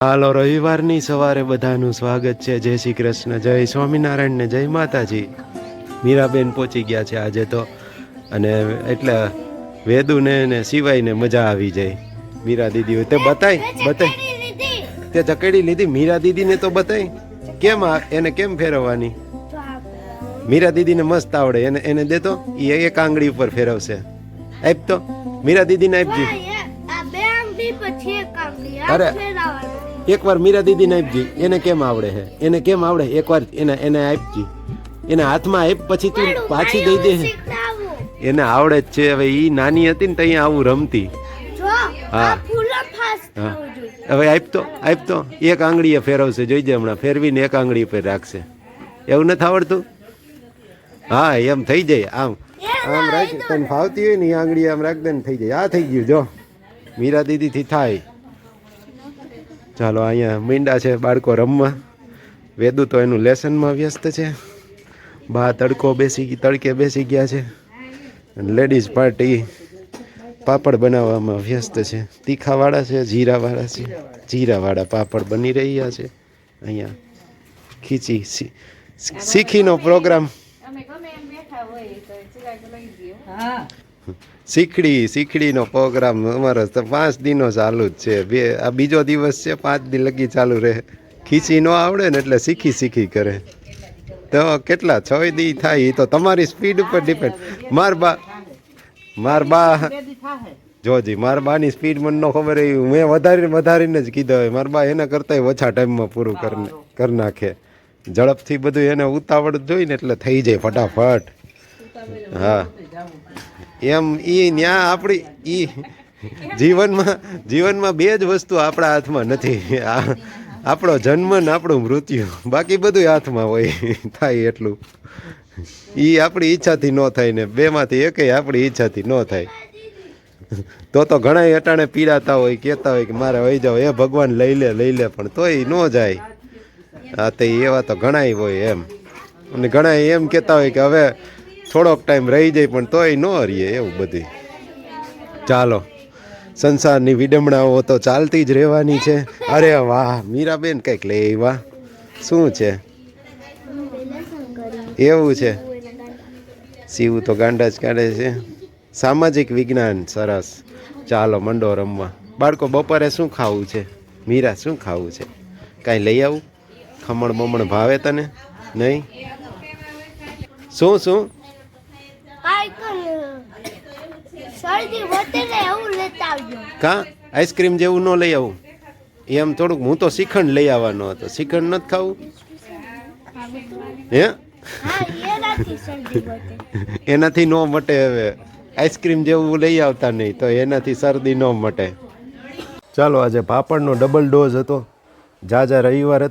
હાલો, રવિવારની સવારે બધાનું સ્વાગત છે. જય શ્રી કૃષ્ણ, જય સ્વામિનારાયણ ને જય માતાજી. મીરાબેન પહોંચી ગયા છે આજે તો, અને એટલે વેદુને ને સિવાયને મજા આવી જાય. મીરા દીદી તે બતાય તે ચકેડી લીધી. મીરા દીદીને તો બતાય કેમ એને કેમ ફેરવવાની. મીરા દીદીને મસ્ત આવડે, એને દેતો એ એક આંગળી ઉપર ફેરવશે. આપ તો મીરા દીદીને આપજી. અરે એકવાર મીરા દીદીને આપજી. એને કેમ આવડે છે, એને કેમ આવડે એકવાર એને આપજી. એને હાથમાં આપ, પછી તું પાછી દઈ દે. એને આવડે જ છે. હવે ઈ નાની હતી ને ત્યાં આવું રમતી. હા હવે આપતો એક આંગળીએ ફેરવશે. જોઈજે હમણાં ફેરવીને એક આંગળી પર રાખશે. એવું નથી આવડતું? હા એમ થઈ જાય. આમ રાખ, તને ફાવતી હોય ને એ આંગળી આમ રાખ દે ને થઈ જાય. આ થઈ ગયું. જો મીરા દીદીથી થાય. ચાલો, અહીંયા મીંડા છે બાળકો રમવા. વેદુ તો એનું લેસનમાં વ્યસ્ત છે. બા તડકે બેસી ગયા છે. લેડીઝ પાર્ટી પાપડ બનાવવામાં વ્યસ્ત છે. તીખાવાળા છે, જીરાવાળા છે. જીરાવાળા પાપડ બની રહ્યા છે. અહીંયા ખીચી શીખીનો પ્રોગ્રામ. શીખડીનો પ્રોગ્રામ અમારો તો 5 દિનો ચાલુ જ છે. આ બીજો દિવસ છે. 5 દી લગી ચાલુ રહે. ખીચી નો આવડે ને એટલે શીખી કરે. તો કેટલા 6 દી થાય એ તો તમારી સ્પીડ ઉપર ડિપેન્ડ. માર બા જોજી, મારા બાની સ્પીડ મને ન ખબર એ મેં વધારીને જ કીધો હોય. મારા બા એના કરતાં ઓછા ટાઈમમાં પૂરું કરી નાખે. ઝડપથી બધું એને ઉતાવળ જોઈ ને એટલે થઈ જાય ફટાફટ. હા એમ ન્યા આપણી જીવનમાં 2 જ વસ્તુ આપણા હાથમાં નથી. આપણો જન્મ ને આપણું મૃત્યુ. બાકી બધું હાથમાં હોય. થાય એટલું આપણી ઈચ્છાથી ન થાય ને 2માંથી એકેય આપણી ઈચ્છાથી ન થાય. તો ઘણા અટાણે પીડાતા હોય, કહેતા હોય કે મારે વહી જાવ, એ ભગવાન લઈ લે પણ તોય ન જાય. હા તો એવા તો ઘણાય હોય એમ. અને ઘણા એમ કહેતા હોય કે હવે થોડોક ટાઈમ રહી જાય પણ તોય ન રહીએ. એવું બધું. ચાલો, સંસારની વિડંબણાઓ તો ચાલતી જ રહેવાની છે. અરે વાહ મીરાબેન, કંઈક લે વાહ. શું છે? એવું છે? શિવ તો ગાંડા જ કાઢે છે. સામાજિક વિજ્ઞાન, સરસ. ચાલો મંડો રમવા. બાળકો બપોરે શું ખાવું છે? મીરા શું ખાવું છે? કાંઈ લઈ આવું? ખમણ બમણ ભાવે તને? નહીં? શું કા આઈસ્ક્રીમ જેવું ન લઈ આવું? એમ થોડુંક. હું તો શ્રીખંડ લઈ આવવાનો હતો. શ્રીખંડ નથી ખાવું? હે એનાથી ન મટે. હવે આઈસ્ક્રીમ જેવું લઈ આવતા નહીં તો એનાથી શરદી ન મટે. ચાલો, આજે પાપડનો ડબલ ડોઝ હતો. રવિવાર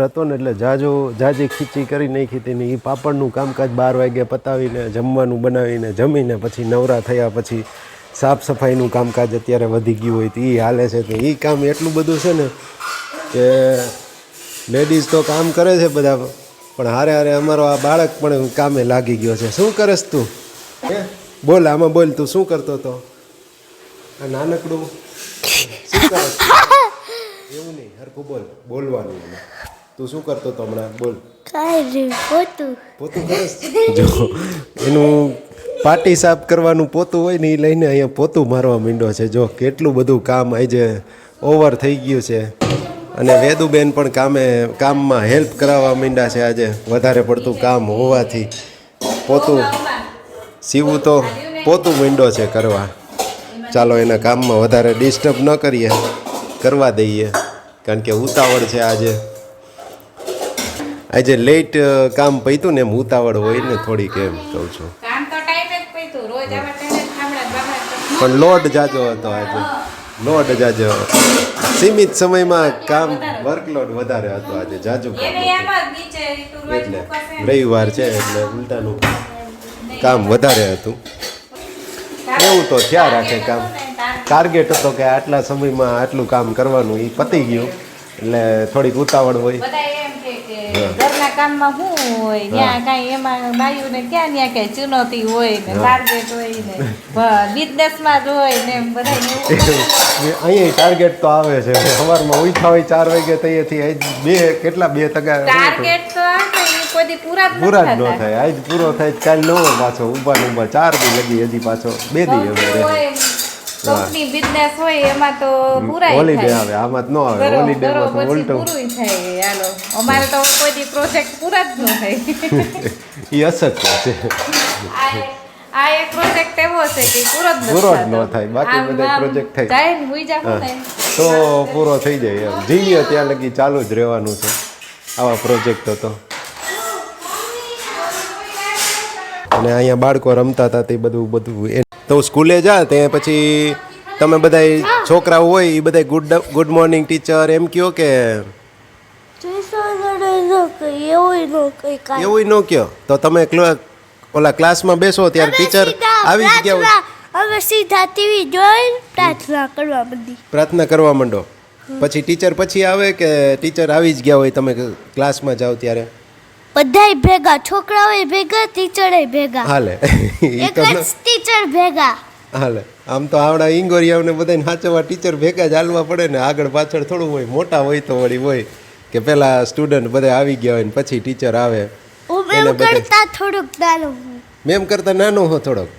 હતો ને એટલે જાજી ખીચી કરી નાખી હતી ને એ પાપડનું કામકાજ 12 વાગે પતાવીને જમવાનું બનાવીને જમીને પછી નવરા થયા. પછી સાફ સફાઈનું કામકાજ અત્યારે વધી ગયું હોય તો એ હાલે છે. તો એ કામ એટલું બધું છે ને કે લેડીઝ તો કામ કરે છે બધા, પણ હારે અમારો આ બાળક પણ કામે લાગી ગયો છે. શું કરસ તું? બોલ, આમાં બોલ. તું શું કરતો હતો? આ નાનકડું શું કરસ? એવું નહીં, હરખું બોલવાનું. તું શું કરતો હતો હમણાં? બોલ. પોતું કરસ? જો એનું પાટી સાફ કરવાનું પોતું હોય ને એ લઈને અહીંયા પોતું મારવા માંડ્યો છે. જો કેટલું બધું કામ આજે ઓવર થઈ ગયું છે. અને વેદુબેન પણ કામમાં હેલ્પ કરાવવા માંડ્યા છે. આજે વધારે પડતું કામ હોવાથી સીવું તો પોતું માંડ્યો છે કરવા. ચાલો, એના કામમાં વધારે ડિસ્ટર્બ ન કરીએ, કરવા દઈએ. કારણ કે ઉતાવળ છે આજે લેટ કામ પૈતું ને એમ ઉતાવળ હોય ને થોડીક, એમ કહું છું. પણ લોડ જાજો હતો આજે. સીમિત સમયમાં કામ, વર્કલોડ વધારે હતો આજે. જાજુ એટલે રવિવાર છે એટલે ઉલટાનું કામ વધારે હતું. એવું તો થયા રાખે કામ. ટાર્ગેટ હતો કે આટલા સમયમાં આટલું કામ કરવાનું, એ પતી ગયું એટલે થોડીક ઉતાવળ હોય. ઘરના કામમાં શું હોય ત્યાં કાંઈ એમાં બાયુને ક્યાં ત્યાં કઈ ચુનૌતી હોય ને ટાર્ગેટ હોય ને બિઝનેસમાં જ હોય ને એમ બધા અહીંયા ટાર્ગેટ તો આવે છે સવારમાં ઉઠા હોય 4 વાગે તૈયારથી કેટલા 2 ટકા ટાર્ગેટ તો આવે એ કોઈ પૂરા જ ન થાય આજ પૂરો થાય કાલ નવો પાછો ઊભા 4 દી લગી હજી પાછો 2 દી હવે કંપની બિઝનેસ હોય એમાં તો પૂરાય હોલિડે આવે આમાં જ ન આવે હોલિડેમાં તો ઉલટું પૂરું થાય હાલો અમારે તો કોઈ દી પ્રોજેક્ટ પૂરા જ ન થાય એ અશક્ય છે આ એક પ્રોજેક્ટ એવો છે કે પૂરો જ ન થાય બાકી બધા પ્રોજેક્ટ થાય જાય ને હુઈ જાવ ને તો પૂરો થઈ જાય એમ જીવીએ ત્યાં લગી ચાલુ જ રહેવાનું છે આવા પ્રોજેક્ટ તો અને અહીંયા બાળકો રમતા હતા તે બધું તો સ્કૂલે જા તે પછી તમે બધા છોકરાઓ હોય એ બધા ગુડ મોર્નિંગ ટીચર એમ કયો કે એવું ન કયો તો તમે ઓલા ક્લાસમાં બેસો ત્યારે ટીચર આવી જ ગયા હોય હવે સીધા ટીવી જોઈને પ્રાર્થના કરવા માંડો પછી ટીચર પછી આવે કે ટીચર આવી જ ગયા હોય તમે ક્લાસમાં જાઓ ત્યારે બધાય ભેગા છોકરાઓય ભેગા ટીચરે ભેગા હાલે એક જ ટીચર ભેગા હાલે આમ તો આવડા ઇંગોરિયાઓને બધાને સાચવવા ટીચર ભેગા જ હાલવા પડે ને આગળ પાછળ થોડું હોય મોટા હોય તો વળી હોય કે પેલા સ્ટુડન્ટ બધા આવી ગયા હોય ને પછી ટીચર આવે મેમ કરતા થોડુંક નાનું મેમ કરતા નાનો હો થોડોક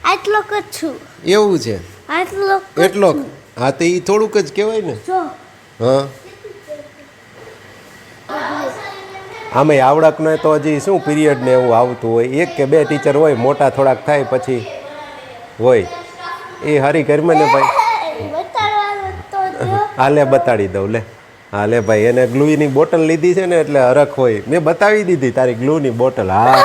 આટલો જ છું એવું છે એટલો હા તો એ થોડુંક જ કહેવાય ને હા આમાં આવડકને તો હજી શું પીરિયડ ને એવું આવતું હોય 1 કે 2 ટીચર હોય મોટા થોડાક થાય પછી હોય એ હારી ઘરમાં ને ભાઈ હાલે બતાડી દઉં લે હા લે ભાઈ એને ગ્લુની બોટલ લીધી છે ને એટલે હરખ હોય મેં બતાવી દીધી તારી ગ્લુની બોટલ હા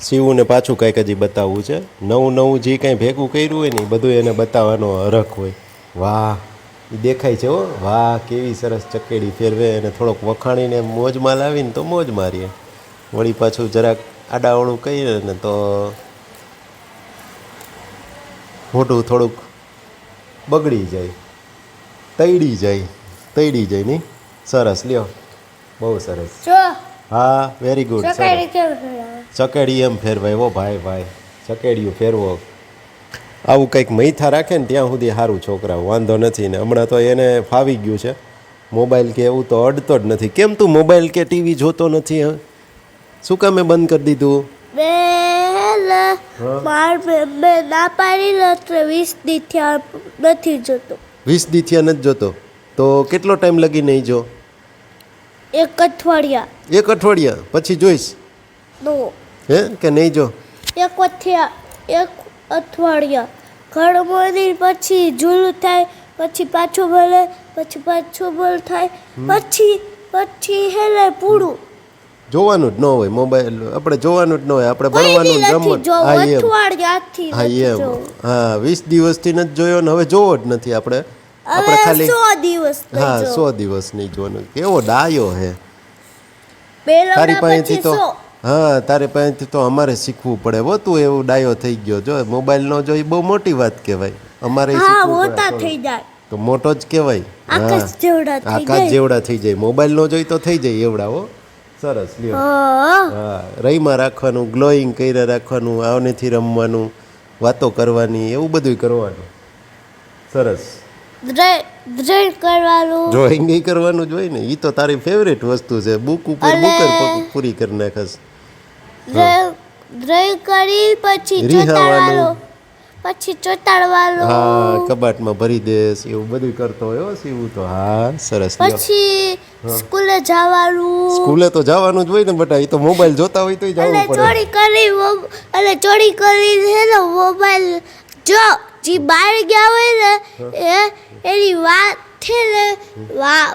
શિવને પાછું કંઈક હજી બતાવવું છે નવું જે કંઈ ભેગું કર્યું હોય ને એ બધું એને બતાવવાનો હરખ હોય વાહ દેખાય છે હો વાહ કેવી સરસ ચકેડી ફેરવે અને થોડોક વખાણીને મોજમાં લાવીને તો મોજ મારીએ વળી પાછું જરાક આડાવળું કહીએ ને તો મોટું થોડુંક બગડી જાય તૈડી જાય નહીં સરસ લ્યો બહુ સરસ હા વેરી ગુડ ચકેડી એમ ફેરવાય હો ભાઈ ચકેડીયું ફેરવો આવું કંઈક મૈથા રાખે ને ત્યાં સુધી સારું છોકરાઓ વાંધો નથી ને હમણાં તો એને ફાવી ગયું છે મોબાઈલ કે એવું તો અડતો જ નથી કેમ તું મોબાઈલ કે ટીવી જોતો નથી હવે શું કામે બંધ કરી દીધું ના પાડી 20 દી થયા નથી જોતો 20 દી થયા નથી જોતો તો કેટલો ટાઈમ લગી નહીં જો એક અઠવાડિયા પછી જોઈશ હે કે નહીં જો એક અઠવાડિયા ઘરમાં પછી ઝૂલું થાય પછી પાછું ભલે પછી પાછું ભલ થાય પછી હેલે પૂરું જોવાનું જ ન હોય મોબાઈલ આપણે જોવાનું જ ન હોય આપણે ભણવાનું રમવાનું હા 20 દિવસથી નથી જોયો ને હવે જોવો જ નથી આપણે ખાલી 100 દિવસ હા 100 દિવસ નહીં જોવાનું કેવો ડાયો હે તારી પાસેથી તો હા તારે પાસેથી તો અમારે શીખવું પડે હો તું એવું ડાયો થઈ ગયો જો મોબાઈલ નો જોઈ બહુ મોટી વાત કહેવાય અમારે મોટા થઈ જાય તો મોટો જ કહેવાય આકાશ જેવડા થઈ જાય મોબાઈલ નો જોઈ તો થઈ જાય એવડા હો સરસ લ્યો હા રહીમાં રાખવાનું ગ્લોઈંગ કર્યા રાખવાનું આવનેથી રમવાનું વાતો કરવાની એવું બધું કરવાનું સરસ ડ્રોઈંગ કરવાનું જ હોય ને એ તો તારી ફેવરેટ વસ્તુ છે બુક ઉપર પૂરી કરી નાખસ ડ્રોઈંગ કરી પછી ચોટાડવાનું હા કબાટમાં ભરી દેસ એવું બધું કરતો હોય સીવું તો હા સરસ પછી સ્કૂલે જવાનું જ હોય ને બટા એ તો મોબાઈલ જોતા હોય તો જવું પડે ચોરી કરી હેલો મોબાઈલ જો જી બહાર ગયા હોય ને એની વાત છે ને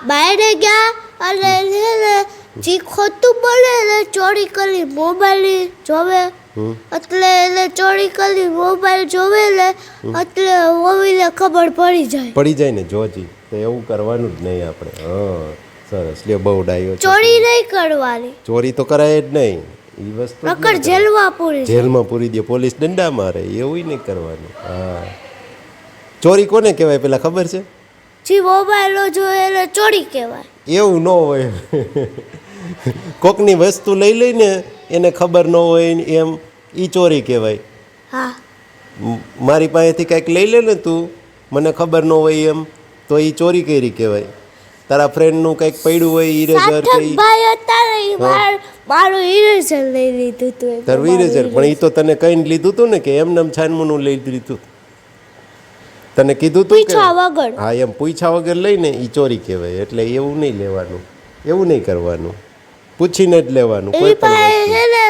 બહાર ગયા અને જી ખોટું બોલે ને ચોરી કરી મોબાઈલ જોવે એટલે એને ચોરી કરી મોબાઈલ જોવે ને એટલે મમ્મીને ખબર પડી જાય ને જોજી તો એવું કરવાનું જ નહીં આપણે હા સરસ લ્યો બહુ ડાયો ચોરી નહીં કરવાની ચોરી તો કરાય જ નહીં એ વસ્તુ જેલમાં પૂરી દે પોલીસ દંડા મારે એવું નહીં કરવાનું હા ચોરી કોને કહેવાય પેલા ખબર છે જી મોબાઈલ જોવે એટલે ચોરી કહેવાય એવું ન હોય. કોકની વસ્તુ લઈ લઈને એને ખબર ન હોય ને એમ એ ચોરી કહેવાય. હા મારી પાસેથી કંઈક લઈ લે ને તું, મને ખબર ન હોય એમ, તો એ ચોરી કરી કહેવાય. તારા ફ્રેન્ડનું કંઈક પડ્યું હોય ઇરેઝર કે સાર્થક ભાઈ હતા ને ઈ મારું ઇરેઝર લઈ લીધું તું તારું ઇરેઝર, પણ એ તો તને કહીને લીધું હતું ને કે એમને એમ છાનમુનું લઈ લીધું. તને કીધું તું કે પૂછા વગર હા એમ પૂછ્યા વગર લઈને એ ચોરી કહેવાય. એટલે એવું નહીં લેવાનું, એવું નહીં કરવાનું, પૂછીને જ લેવાનું કોઈ એની પણ પાસે વસ્તુ. છે ને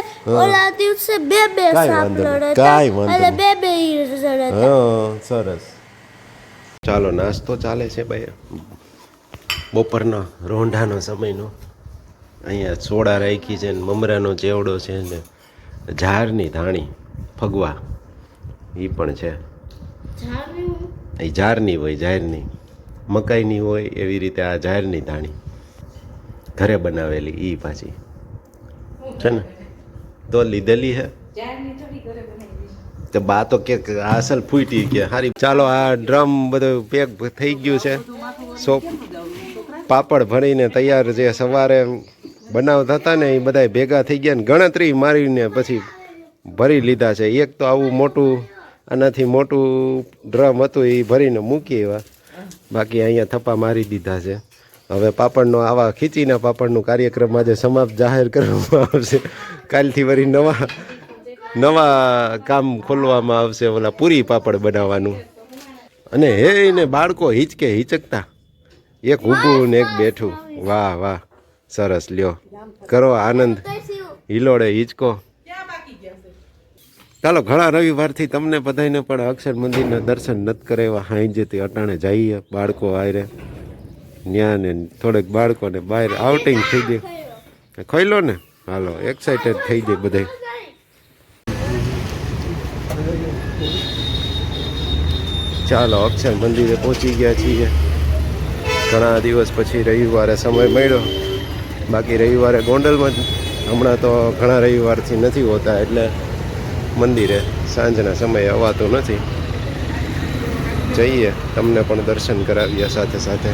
ઓલા દિવસે બે કાંઈ વાંધો સાપલર નહીં, હતા કાંઈ વાંધો અને નહીં. બે ઇરેઝર હતા. હા સરસ. ચાલો નાસ્તો ચાલે છે ભાઈ, બપોરનો રોંઢાનો સમયનો. અહીંયા સોડા રાખી છે ને મમરાનો ચેવડો છે ને ઝારની ધાણી ફગવા એ પણ છે. એ ઝારની હોય, ઝારની મકાઈની હોય એવી રીતે આ ઝારની ધાણી ઘરે બનાવેલી એ પાછી છે ને, તો લીધેલી હે તો બા તો કે આ અસલ ફૂટી કે હારી. ચાલો આ ડ્રમ બધું પેક થઈ ગયું છે. સોપ પાપડ ભરીને તૈયાર જે સવારે બનાવતા હતા ને એ બધા ભેગા થઈ ગયા ને ગણતરી મારીને પછી ભરી લીધા છે. એક તો આવું મોટું આનાથી મોટું ડ્રમ હતું એ ભરીને મૂકી એવા, બાકી અહીંયા થપ્પા મારી દીધા છે. હવે પાપડનો આવા ખીચીના પાપડનું કાર્યક્રમ આજે સમાપ્ત જાહેર કરવામાં આવશે. કાલથી વળી નવા કામ ખોલવામાં આવશે, ઓલા પૂરી પાપડ બનાવવાનું. અને હે ને બાળકો હિચકતા, એક ઊભું ને એક બેઠું. વાહ વાહ સરસ, લ્યો કરો આનંદ, હિલોડે હિચકો. ચાલો ઘણા રવિવારથી તમને બધાને પણ અક્ષર મંદિરના દર્શન નથી કરાવ્યા. હાઈજેથી અટાણે જઈએ બાળકો આરે ન્યા ને થોડેક બાળકોને બહાર આઉટિંગ થઈ જાય. ખાઈ લો ને, હાલો એક્સાઇટેડ થઈ જાય બધા. ચાલો અક્ષર મંદિરે પહોંચી ગયા છીએ. ઘણા દિવસ પછી રવિવારે સમય મળ્યો, બાકી રવિવારે ગોંડલમાં જ હમણાં તો ઘણા રવિવારથી નથી હોતા, એટલે મંદિરે સાંજના સમયે અવાતું નથી. જઈએ, તમને પણ દર્શન કરાવીએ સાથે સાથે.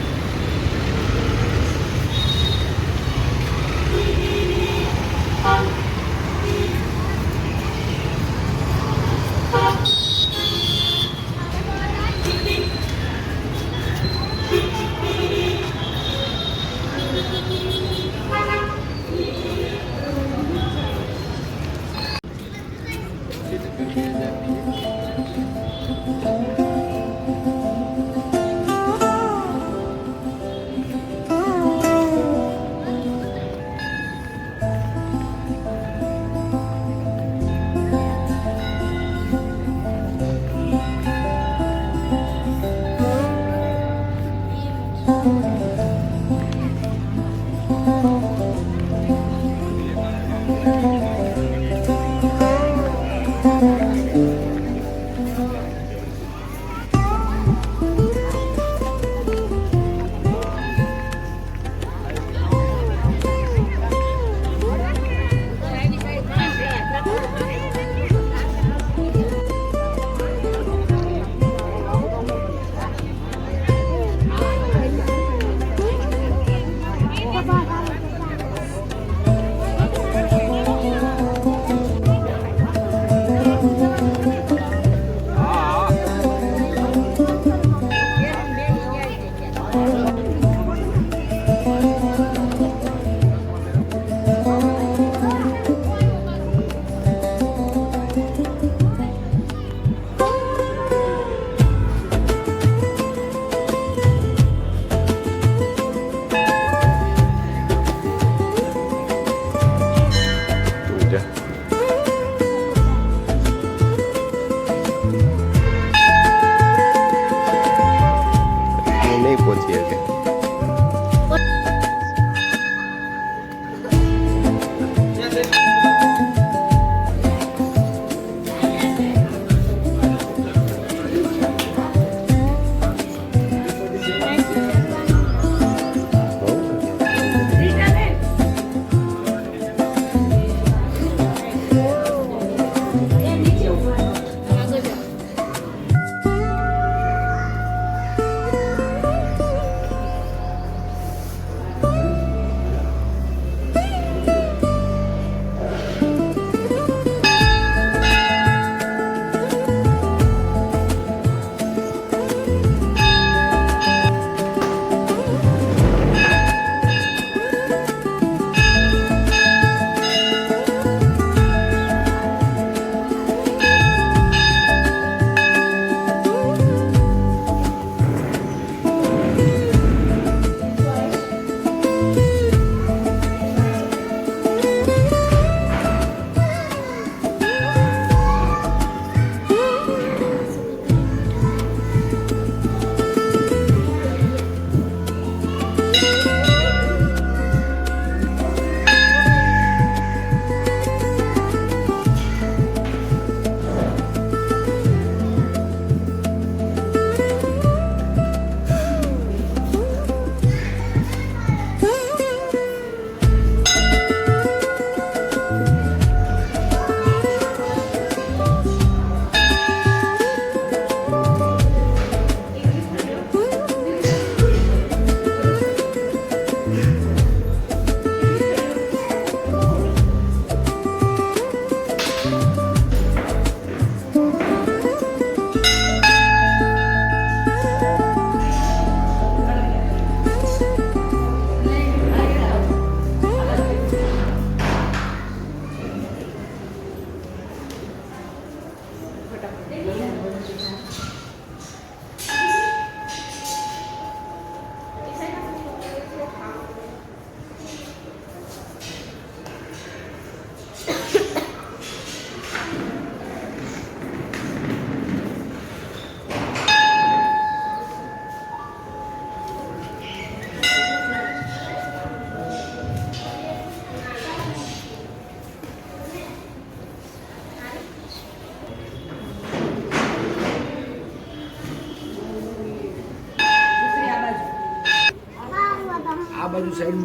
આ બાજુ સાઈડ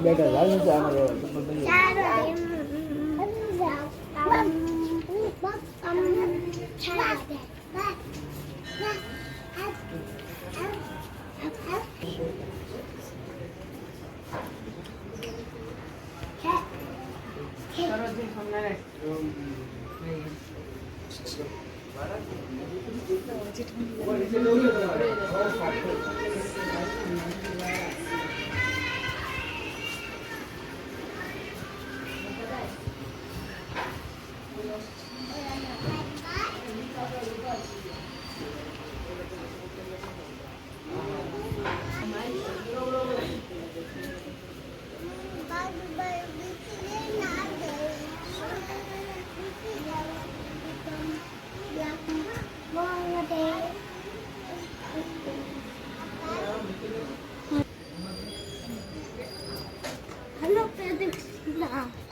બેઠા લાગે છે આમાં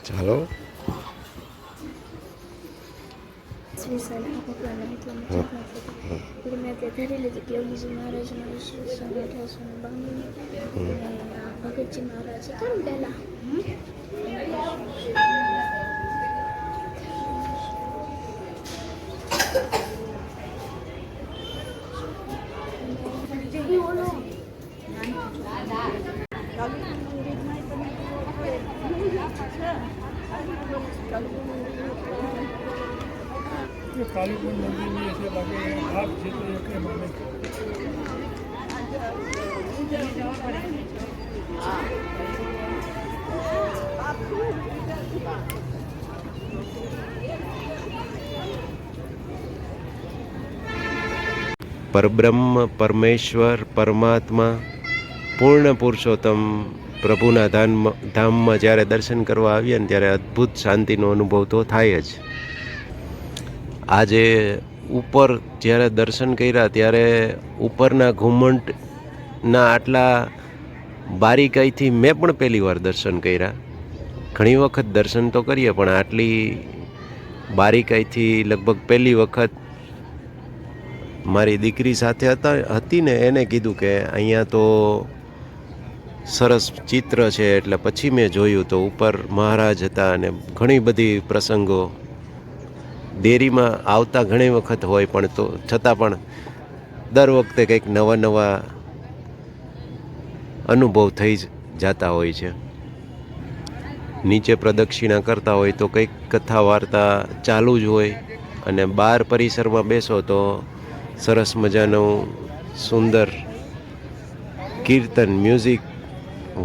ચાલો મેં તે ધરી લીધી કે યોગીજી મહારાજના ઈસવીસન 1892 ભગતજી મહારાજ હતા ને પહેલા કાલીપુર મંદિરની હશે બાકી આપ છે તો એક માને પરબ્રહ્મ પરમેશ્વર પરમાત્મા પૂર્ણ પુરુષોત્તમ પ્રભુના ધામમાં જ્યારે દર્શન કરવા આવીએ ને ત્યારે અદ્ભુત શાંતિનો અનુભવ તો થાય જ. આજે ઉપર જ્યારે દર્શન કર્યા ત્યારે ઉપરના ઘુમંટના આટલા બારીકાઈથી મેં પણ પહેલી વાર દર્શન કર્યા. ઘણી વખત દર્શન તો કરીએ પણ આટલી બારીકાઈથી લગભગ પહેલી વખત મારી દીકરી સાથે હતી ને એને કીધું કે અહીંયા તો સરસ ચિત્ર છે, એટલે પછી મેં જોયું તો ઉપર મહારાજ હતા અને ઘણી બધી પ્રસંગો દેરીમાં આવતા ઘણી વખત હોય પણ તો છતાં પણ દર વખતે કંઈક નવા નવા અનુભવ થઈ જતા હોય છે. નીચે પ્રદક્ષિણા કરતા હોય તો કંઈક કથા વાર્તા ચાલુ જ હોય અને બહાર પરિસરમાં બેસો તો સરસ મજાનું સુંદર કીર્તન મ્યુઝિક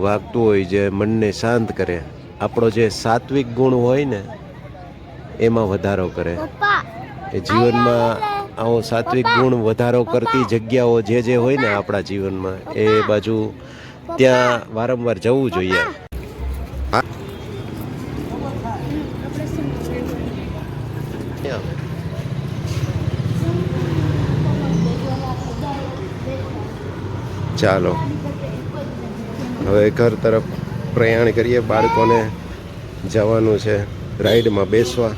વાગતું હોય જે મનને શાંત કરે. આપણો જે સાત્વિક ગુણ હોય ને એમાં વધારો કરે. એ જીવનમાં આવો સાત્વિક ગુણ વધારો કરતી જગ્યાઓ જે હોય ને આપણા જીવનમાં એ બાજુ ત્યાં વારંવાર જવું જોઈએ. ચાલો હવે ઘર તરફ પ્રયાણ કરીએ. બાળકોને જવાનું છે રાઈડમાં બેસવા.